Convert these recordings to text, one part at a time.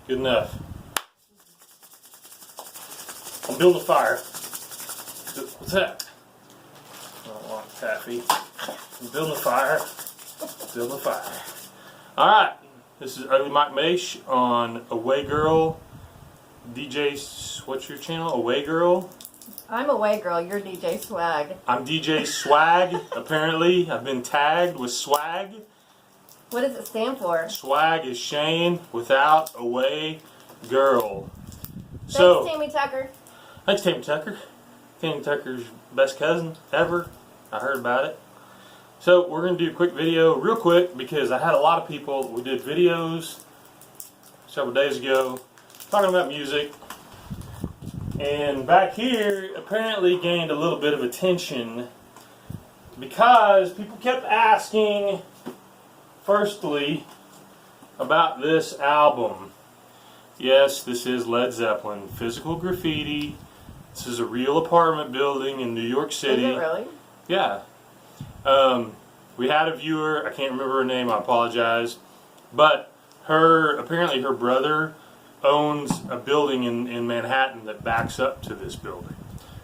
Good enough. I'm building a fire. What's that? I don't want taffy. I'm building a fire. Building a fire. Alright. This is Early Mike Mash on Away Girl. DJ, what's your channel? Away Girl? I'm Away Girl. You're DJ Swag. I'm DJ Swag. Apparently, I've been tagged with swag. What does it stand for? Swag is Shane without Away Girl. Thanks, Tammy Tucker. Thanks, Tammy Tucker. Tammy Tucker's best cousin ever. I heard about it. So we're going to do a quick video real quick because I had a lot of people. We did videos several days ago talking about music. And back here apparently gained a little bit of attention because people kept asking, firstly, about this album. Yes, this is Led Zeppelin, Physical Graffiti. This is a real apartment building in New York City. Is it really? Yeah. We had a viewer, I can't remember her name, I apologize, but apparently her brother owns a building in Manhattan that backs up to this building.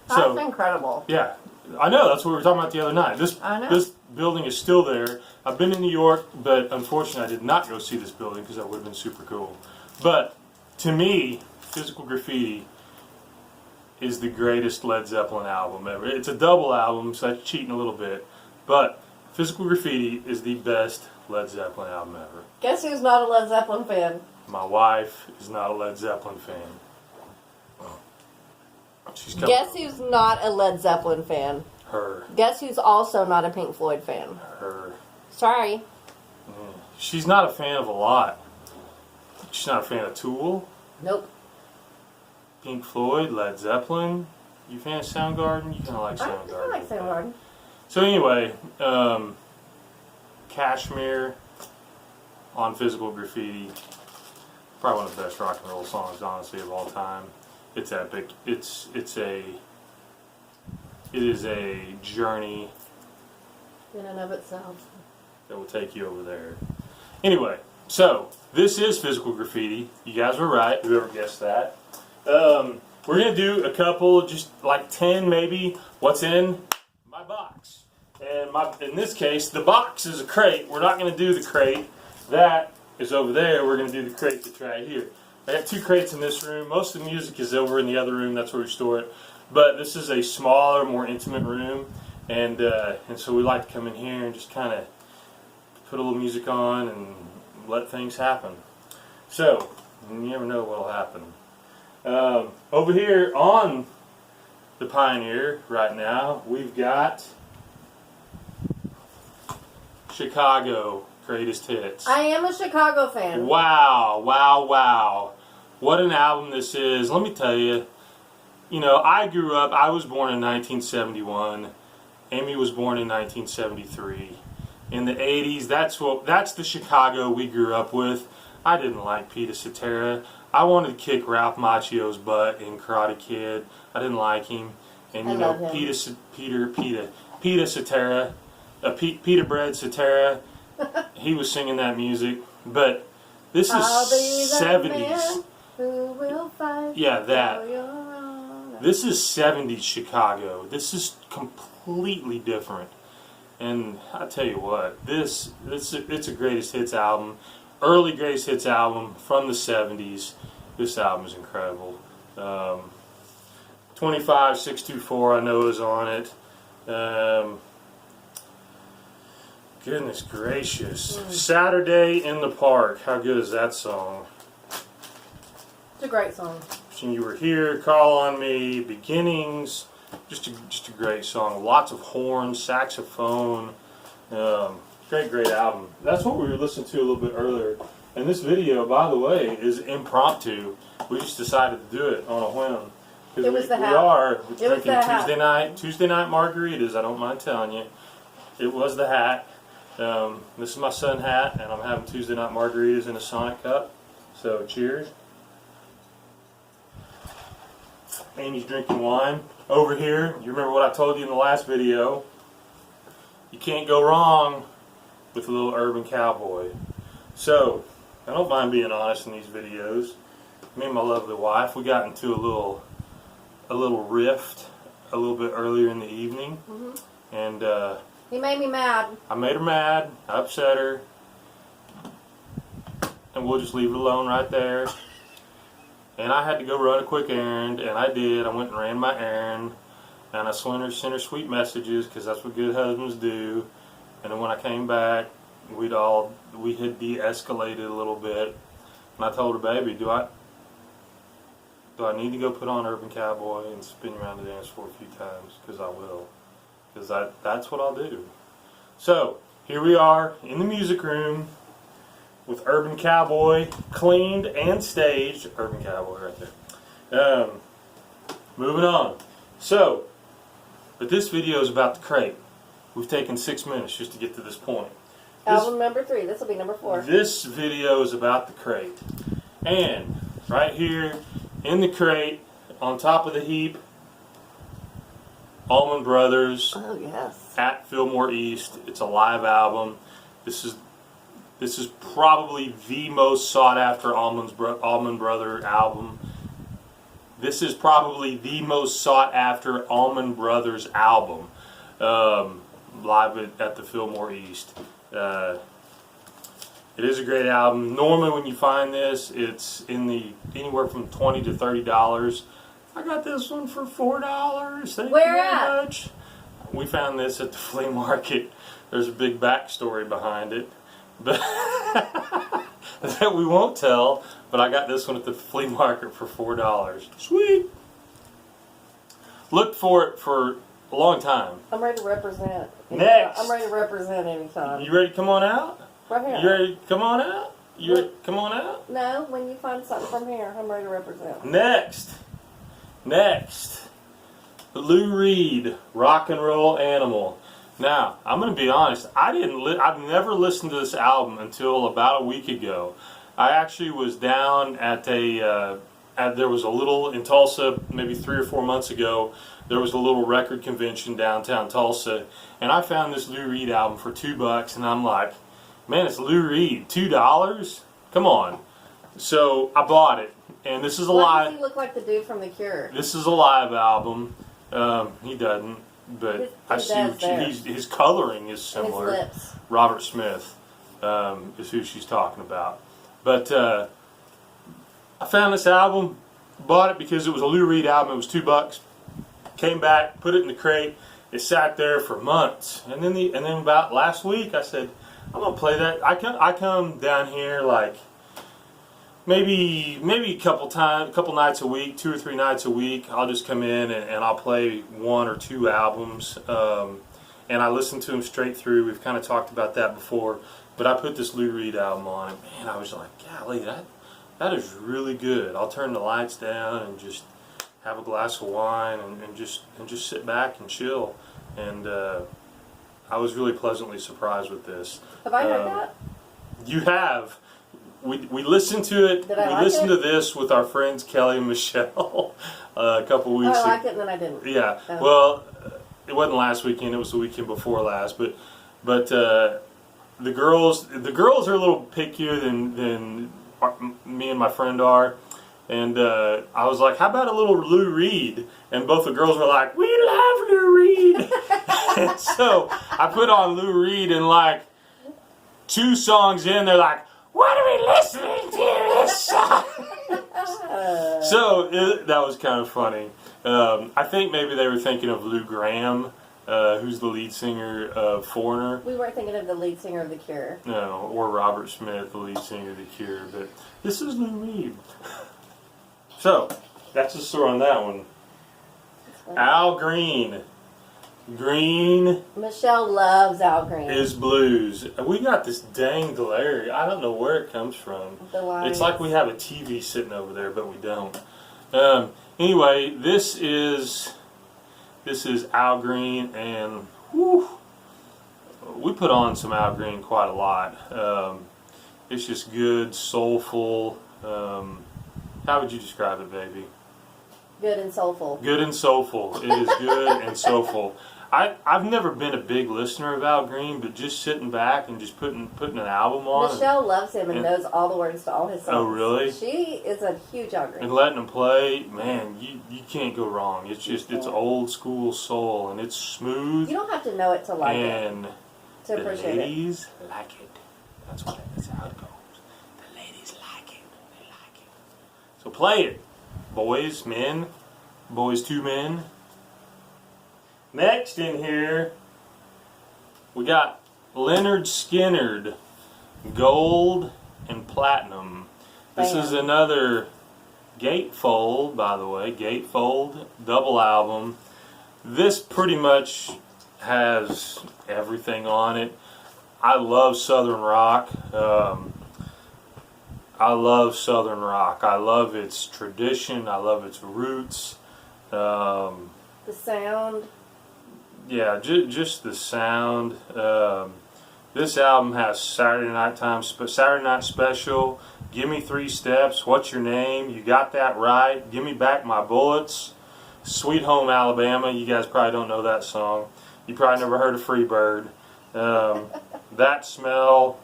That's incredible. Yeah, I know, that's what we were talking about the other night. I know. This building is still there. I've been in New York, but unfortunately I did not go see this building because that would have been super cool. But to me, Physical Graffiti is the greatest Led Zeppelin album ever. It's a double album, so that's cheating a little bit. But Physical Graffiti is the best Led Zeppelin album ever. Guess who's not a Led Zeppelin fan? My wife is not a Led Zeppelin fan. She's coming. Guess who's not a Led Zeppelin fan? Her. Guess who's also not a Pink Floyd fan? Her. Sorry. Yeah. She's not a fan of a lot. She's not a fan of Tool. Nope. Pink Floyd, Led Zeppelin. You a fan of Soundgarden? You kind of like I Soundgarden. like Soundgarden. So anyway, Kashmir on Physical Graffiti. Probably one of the best rock and roll songs, honestly, of all time. It's epic. It is a journey In and of itself. that will take you over there. Anyway, so this is Physical Graffiti. You guys were right. Whoever guessed that. We're gonna do a couple, just like 10 maybe. What's in my box? And in this case, the box is a crate. We're not gonna do the crate. That is over there. We're gonna do the crate that's right here. I got 2 crates in this room. Most of the music is over in the other room. That's where we store it. But this is a smaller, more intimate room, and so we like to come in here and just kind of put a little music on and let things happen. So you never know what'll happen. Over here on the Pioneer right now, we've got Chicago Greatest Hits. I am a Chicago fan. Wow, wow, wow. What an album this is. Let me tell you, I grew up, I was born in 1971. Amy was born in 1973. In the 80s, that's the Chicago we grew up with. I didn't like Peter Cetera. I wanted to kick Ralph Macchio's butt in Karate Kid. I didn't like him. And Peter Cetera, Peter Bread Cetera, he was singing that music. But this is 70s. Who will fight? Yeah, that. This is 70s Chicago. This is completely different. And I tell you what, it's a greatest hits album. Early greatest hits album from the 70s. This album is incredible. 25624 I know is on it. Goodness gracious. Saturday in the Park. How good is that song? It's a great song. Wishing You Were Here, Call on Me, Beginnings. Just a great song. Lots of horns, saxophone. Great album. That's what we were listening to a little bit earlier. And this video, by the way, is impromptu. We just decided to do it on a whim. It was the hat. We are drinking It was the hat. Tuesday night margaritas, I don't mind telling you. It was the hat. This is my son hat, and I'm having Tuesday night margaritas in a Sonic cup. So cheers. Amy's drinking wine. Over here, you remember what I told you in the last video. You can't go wrong with a little urban cowboy. So, I don't mind being honest in these videos. me and my lovely wife, we got into a little rift a little bit earlier in the evening, and He made me mad. I made her mad. I upset her, and we'll just leave it alone right there. And I had to go run a quick errand, and I did. I went and ran my errand, and I sent her sweet messages because that's what good husbands do. And then when I came back, we had de-escalated a little bit, and I told her, baby, do I need to go put on Urban Cowboy and spin you around the dance floor a few times? Because I will. Because that's what I'll do. So, here we are in the music room with Urban Cowboy cleaned and staged. Urban Cowboy right there. Moving on. So, but this video is about the crate. We've taken 6 minutes just to get to this point. Album number 3. This will be number 4. This video is about the crate. And right here in the crate, on top of the heap, Allman Brothers. Oh, yes. At Fillmore East. It's a live album. This is probably the most sought after Allman Brother album. This is probably the most sought after Allman Brothers album. Live at the Fillmore East. It is a great album. Normally when you find this, it's in the anywhere from $20 to $30. I got this one for $4. Thank Where you at? very much. We found this at the flea market. There's a big backstory behind it, but that we won't tell. But I got this one at the flea market for $4. Sweet. Looked for it for a long time. I'm ready to represent. Next. I'm ready to represent anytime. You ready to come on out? Right here. You ready to come on out? You ready to come on out? No, when you find something from here, I'm ready to represent. Next, Lou Reed, Rock and Roll Animal. Now, I'm going to be honest. I've never listened to this album until about a week ago. I actually was down at there was a little in Tulsa, maybe 3 or 4 months ago. There was a little record convention downtown Tulsa, and I found this Lou Reed album for $2, and I'm like, man, it's Lou Reed, $2? Come on. So I bought it, and this is a Why live. does he look like the dude from The Cure? This is a live album. He doesn't, but He I see does there. his coloring is And his similar. lips. Robert Smith is who she's talking about. But I found this album, bought it because it was a Lou Reed album. It was $2. Came back, put it in the crate. It sat there for months, and then about last week I said, I'm gonna play that. I come down here like maybe a couple nights a week, 2 or 3 nights a week. I'll just come in and I'll play 1 or 2 albums, and I listen to them straight through. We've kind of talked about that before, but I put this Lou Reed album on, and man, I was like, golly, that is really good. I'll turn the lights down and just have a glass of wine and just sit back and chill, and I was really pleasantly surprised with this. Have I heard that? You have. We listened to it. Did I we like listened it? to this with our friends Kelly and Michelle a couple weeks Oh, I ago. liked it and then I didn't. Yeah. Oh. Well, it wasn't last weekend. It was the weekend before last. But the girls are a little pickier than me and my friend are. And I was like, how about a little Lou Reed? And both the girls were like, we love Lou Reed. And so I put on Lou Reed, and like 2 songs in, they're like, what are we listening to this song? So that was kind of funny. I think maybe they were thinking of Lou Graham, who's the lead singer of Foreigner. We weren't thinking of the lead singer of The Cure. No, or Robert Smith, the lead singer of The Cure. But this is Lou Reed. So, that's the story on that one. Al Green. Green Michelle loves Al Green. is blues. We got this dang glare. I don't know where it comes from. The lines. It's like we have a TV sitting over there, but we don't. Anyway, this is Al Green, and whew, we put on some Al Green quite a lot. It's just good, soulful. How would you describe it, baby? Good and soulful. Good and soulful. It is good and soulful. I've never been a big listener of Al Green, but just sitting back and just putting an album on. Michelle loves him and knows all the words to all his songs. Oh, really? She is a huge Al Green. And letting him play, man, you can't go wrong. It's just, it's old school soul, and it's smooth. You don't have to know it to like and it. To appreciate the ladies like it. That's how it goes. The ladies like it. They like it. So play it. Boys, men, boys to men. Next in here, we got Lynyrd Skynyrd, Gold and Platinum. This is another gatefold, by the way, gatefold double album. This pretty much has everything on it. I love Southern rock. I love Southern rock. I love its tradition. I love its roots. The sound. Yeah, just the sound. This album has Saturday Night Special, Give Me 3 Steps, What's Your Name, You Got That Right, Give Me Back My Bullets, Sweet Home Alabama. You guys probably don't know that song. You probably never heard of Freebird. That Smell.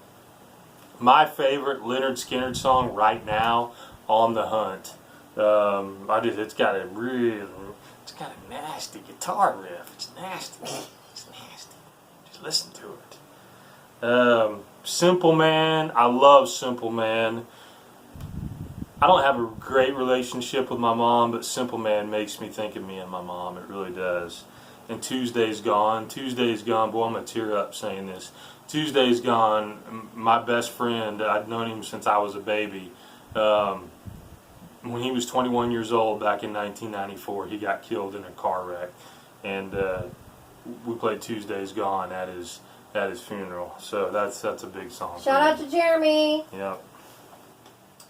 My favorite Lynyrd Skynyrd song right now, On the Hunt. It's got a nasty guitar riff. It's nasty. It's nasty. Just listen to it. Simple Man. I love Simple Man. I don't have a great relationship with my mom, but Simple Man makes me think of me and my mom. It really does. And Tuesday's Gone. Tuesday's Gone. Boy, I'm going to tear up saying this. Tuesday's Gone. My best friend, I'd known him since I was a baby. When he was 21 years old back in 1994, he got killed in a car wreck. And we played Tuesday's Gone at his funeral. So that's a big song. Shout out to Jeremy. Yep.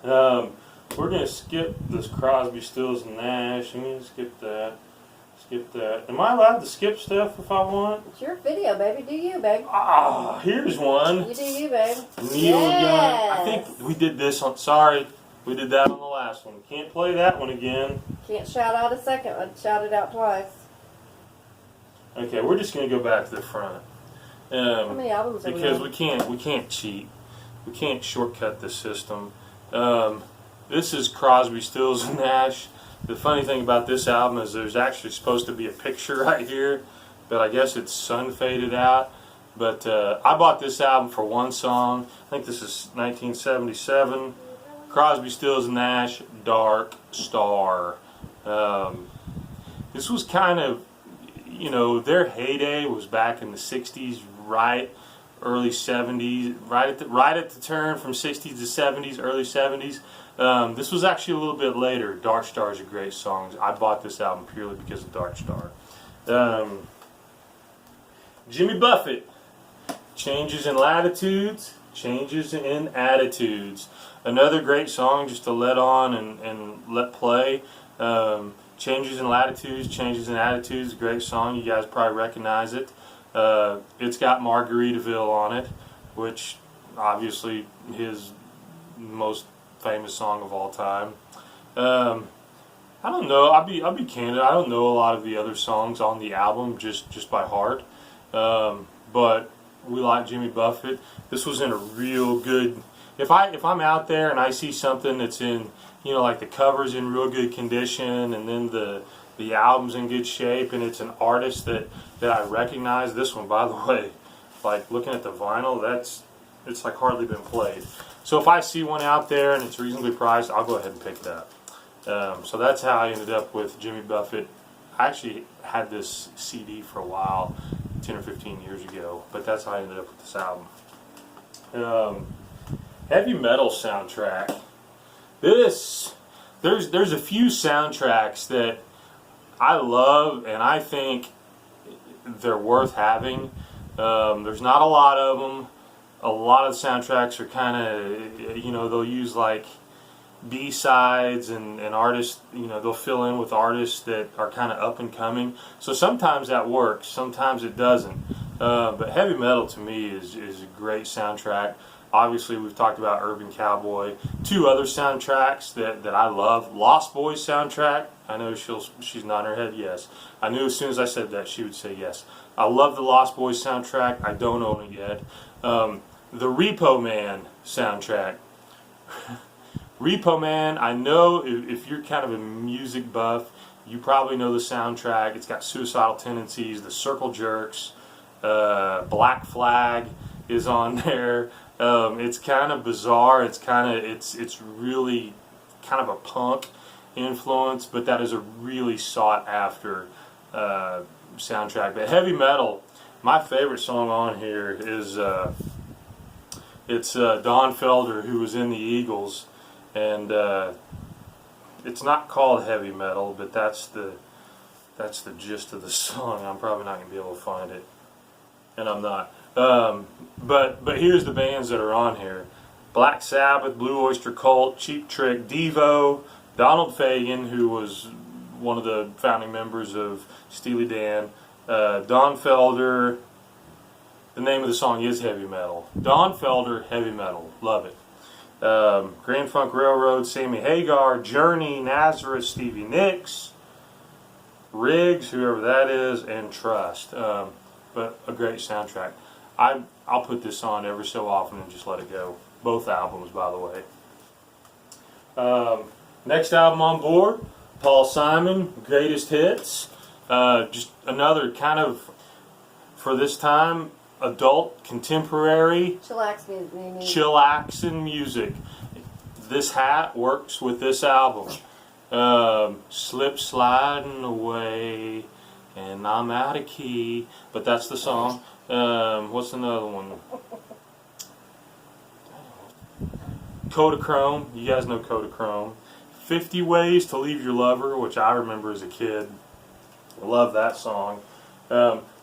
We're going to skip this Crosby, Stills, and Nash. I'm going to skip that. Skip that. Am I allowed to skip stuff if I want? It's your video, baby. Do you, babe? Ah, here's one. You do you, babe. Neil Young. I think we did this on. Sorry, we did that on the last one. Can't play that one again. Can't shout out a second one. Shout it out twice. Okay, we're just going to go back to the front. How many albums are we Because on? we can't cheat. We can't shortcut the system. This is Crosby, Stills, and Nash. The funny thing about this album is there's actually supposed to be a picture right here, but I guess it's sun faded out. But I bought this album for one song. I think this is 1977. Crosby, Stills, and Nash, Dark Star. This was kind of, their heyday was back in the 60s, early 70s, right at the turn from 60s to 70s, early 70s. This was actually a little bit later. Dark Star is a great song. I bought this album purely because of Dark Star. Jimmy Buffett, Changes in Latitudes, Changes in Attitudes. Another great song just to let on and let play. Changes in Latitudes, Changes in Attitudes, great song. You guys probably recognize it. It's got Margaritaville on it, which obviously his most famous song of all time. I don't know. I'll be candid. I don't know a lot of the other songs on the album just by heart. But we like Jimmy Buffett. This was in a real good. If I'm out there and I see something that's in, like the cover's in real good condition, and then the album's in good shape, and it's an artist that I recognize. This one, by the way, like looking at the vinyl, it's like hardly been played. So if I see one out there and it's reasonably priced, I'll go ahead and pick it up. So that's how I ended up with Jimmy Buffett. I actually had this CD for a while, 10 or 15 years ago, but that's how I ended up with this album. Heavy metal soundtrack. There's a few soundtracks that I love and I think they're worth having. There's not a lot of them. A lot of soundtracks are kind of, they'll use like B-sides and artists, they'll fill in with artists that are kind of up and coming. So sometimes that works, sometimes it doesn't. But heavy metal to me is a great soundtrack. Obviously, we've talked about Urban Cowboy. Two other soundtracks that I love. Lost Boys soundtrack. I know she's nodding her head yes. I knew as soon as I said that she would say yes. I love the Lost Boys soundtrack. I don't own it yet. The Repo Man soundtrack. Repo Man, I know if you're kind of a music buff, you probably know the soundtrack. It's got Suicidal Tendencies, The Circle Jerks, Black Flag is on there. It's kind of bizarre. It's really kind of a punk influence, but that is a really sought after soundtrack. But heavy metal, my favorite song on here is it's Don Felder, who was in the Eagles, and it's not called heavy metal, but that's the gist of the song. I'm probably not gonna be able to find it, and I'm not. But here's the bands that are on here: Black Sabbath, Blue Oyster Cult, Cheap Trick, Devo, Donald Fagen, who was one of the founding members of Steely Dan, Don Felder. The name of the song is Heavy Metal. Don Felder, Heavy Metal. Love it. Grand Funk Railroad, Sammy Hagar, Journey, Nazareth, Stevie Nicks, Riggs, whoever that is, and Trust. But a great soundtrack. I'll put this on every so often and just let it go. Both albums, by the way. Next album on board, Paul Simon, Greatest Hits. Just another kind of, for this time, adult, contemporary, chillaxing music. This hat works with this album. Slip sliding away, and I'm out of key. But that's the song. What's another one? Kodachrome. You guys know Kodachrome. 50 Ways to Leave Your Lover, which I remember as a kid. I love that song.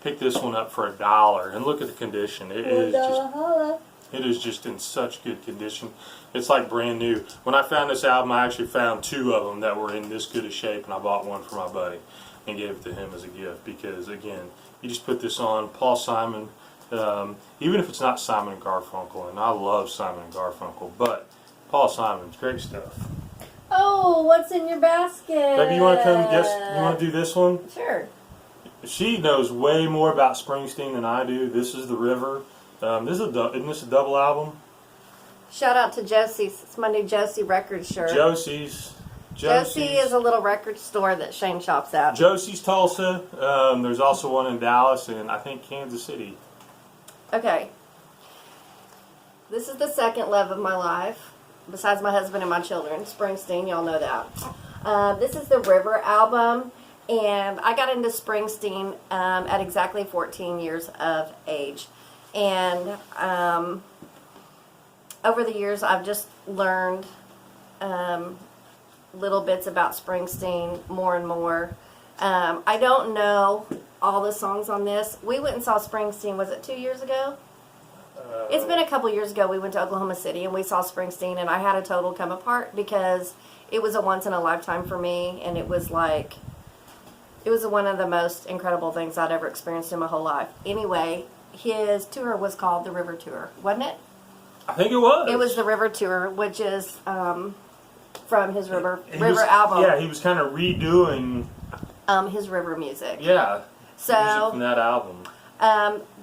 Pick this one up for $1, and look at the condition. It is just in such good condition. It's like brand new. When I found this album, I actually found 2 of them that were in this good a shape, and I bought one for my buddy and gave it to him as a gift because, again, you just put this on. Paul Simon, even if it's not Simon and Garfunkel, and I love Simon and Garfunkel, but Paul Simon's great stuff. Oh, what's in your basket? Maybe you want to come guess? You want to do this one? Sure. She knows way more about Springsteen than I do. This is The River. Isn't this a double album? Shout out to Josie's. It's my new Josie record shirt. Josie's. Josie is a little record store that Shane shops at. Josie's Tulsa. There's also one in Dallas and I think Kansas City. Okay. This is the second love of my life, besides my husband and my children. Springsteen, y'all know that. This is the River album. And I got into Springsteen at exactly 14 years of age. And over the years, I've just learned little bits about Springsteen more and more. I don't know all the songs on this. We went and saw Springsteen, was it 2 years ago? It's been a couple years ago. We went to Oklahoma City and we saw Springsteen, and I had a total come apart because it was a once in a lifetime for me, and it was like... It was one of the most incredible things I'd ever experienced in my whole life. Anyway, his tour was called the River Tour, wasn't it? I think it was. It was the River Tour, which is from his River album. Yeah, he was kind of redoing his River music. Yeah, so music from that album.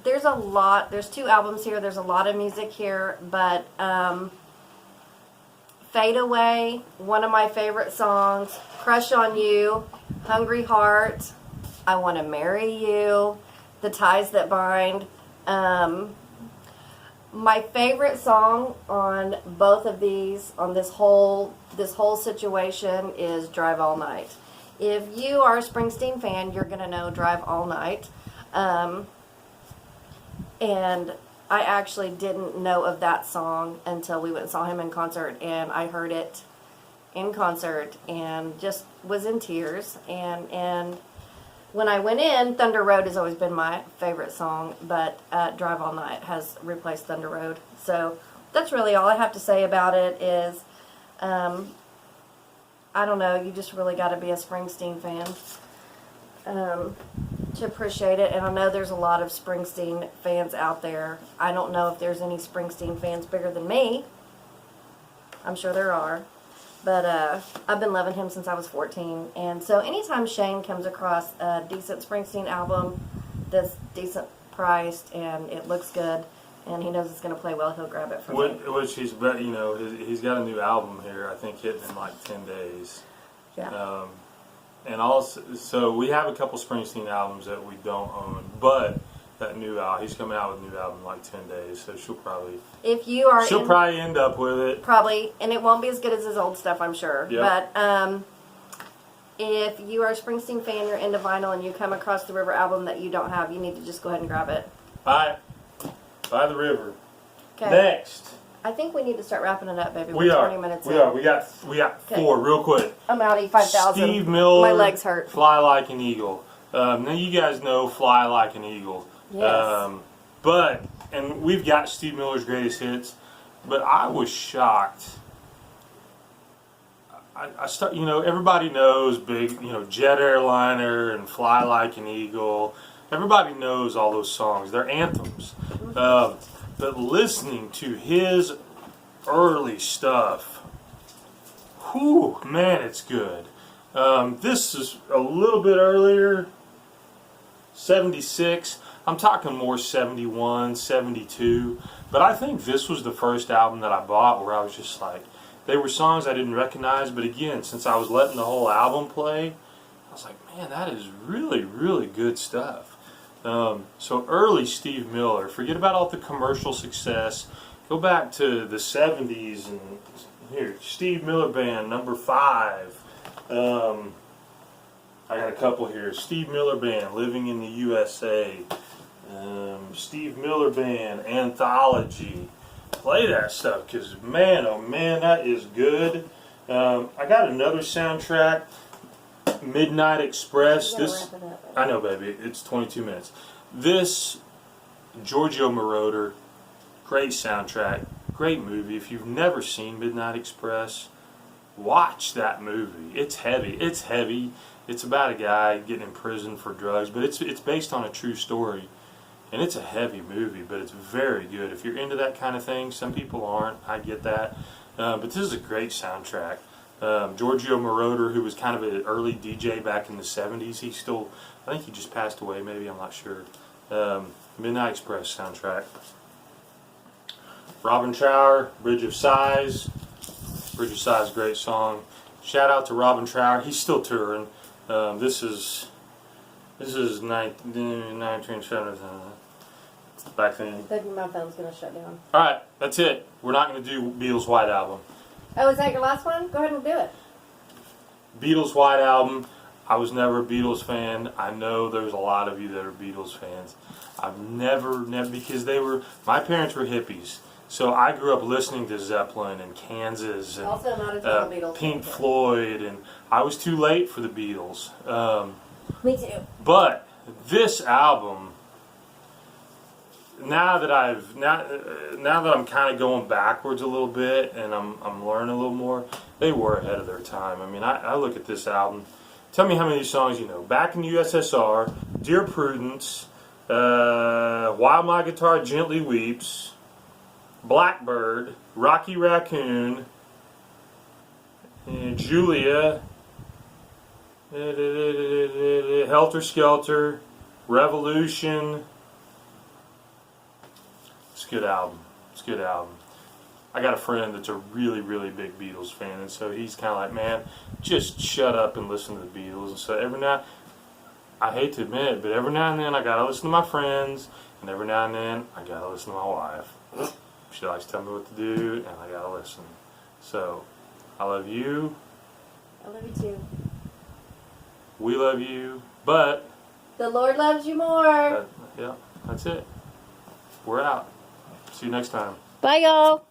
There's a lot. There's 2 albums here. There's a lot of music here, but Fade Away, one of my favorite songs. Crush on You, Hungry Heart, I Want to Marry You, The Ties That Bind. My favorite song on both of these, on this whole situation, is Drive All Night. If you are a Springsteen fan, you're going to know Drive All Night. And I actually didn't know of that song until we went and saw him in concert, and I heard it in concert and just was in tears. And when I went in, Thunder Road has always been my favorite song, but Drive All Night has replaced Thunder Road. So that's really all I have to say about it is, I don't know, you just really got to be a Springsteen fan. to appreciate it. And I know there's a lot of Springsteen fans out there. I don't know if there's any Springsteen fans bigger than me. I'm sure there are. But I've been loving him since I was 14. And so anytime Shane comes across a decent Springsteen album that's decent priced and it looks good and he knows it's going to play well, he'll grab it from me. Which he's got a new album here, I think, hitting in like 10 days. Yeah. And also, so we have a couple Springsteen albums that we don't own, but that new album, he's coming out with a new album in like 10 days, so she'll probably end up with it. Probably, and it won't be as good as his old stuff, I'm sure. Yep. But if you are a Springsteen fan, you're into vinyl, and you come across the River album that you don't have, you need to just go ahead and grab it. Buy the River. Okay. Next. I think we need to start wrapping it up, baby. We're 20 minutes in. We got four real quick. I'm out at 5,000. Steve Miller. My legs hurt. Fly Like an Eagle. Now you guys know Fly Like an Eagle. Yes. And we've got Steve Miller's greatest hits, but I was shocked. Everybody knows big, Jet Airliner and Fly Like an Eagle. Everybody knows all those songs. They're anthems. But listening to his early stuff, whew, man, it's good. This is a little bit earlier, 76. I'm talking more 71, 72. But I think this was the first album that I bought where I was just like, they were songs I didn't recognize, but again, since I was letting the whole album play, I was like, man, that is really, really good stuff. So early Steve Miller, forget about all the commercial success. Go back to the 70s and here, Steve Miller Band, number 5. I got a couple here. Steve Miller Band, Living in the USA. Steve Miller Band, Anthology. Play that stuff because, man, oh man, that is good. I got another soundtrack, Midnight Express. Wrap it up. I know, baby. It's 22 minutes. This, Giorgio Moroder, great soundtrack, great movie. If you've never seen Midnight Express, watch that movie. It's heavy. It's about a guy getting in prison for drugs, but it's based on a true story. And it's a heavy movie, but it's very good. If you're into that kind of thing, some people aren't. I get that. But this is a great soundtrack. Giorgio Moroder, who was kind of an early DJ back in the 70s, I think he just passed away, maybe, I'm not sure. Midnight Express soundtrack. Robin Trower, Bridge of Sighs. Bridge of Sighs, great song. Shout out to Robin Trower. He's still touring. This is 1970. Back then. Baby, my phone's going to shut down. Alright, that's it. We're not going to do Beatles' White Album. Oh, is that your last one? Go ahead and do it. Beatles' White Album. I was never a Beatles fan. I know there's a lot of you that are Beatles fans. I've never, because my parents were hippies. So I grew up listening to Zeppelin and Kansas and also not a total Beatles Pink fan. Floyd, and I was too late for the Beatles. Me too. But this album, now that I'm kind of going backwards a little bit and I'm learning a little more, they were ahead of their time. I mean, I look at this album. Tell me how many of these songs you know. Back in the USSR, Dear Prudence, While My Guitar Gently Weeps, Blackbird, Rocky Raccoon, Julia, Helter Skelter, Revolution. It's a good album. I got a friend that's a really, really big Beatles fan, and so he's kind of like, man, just shut up and listen to the Beatles. And so I hate to admit it, but every now and then I gotta listen to my friends, and every now and then I gotta listen to my wife. She likes to tell me what to do, and I gotta listen. So, I love you. I love you too. We love you, but the Lord loves you more. Yeah, that's it. We're out. See you next time. Bye, y'all.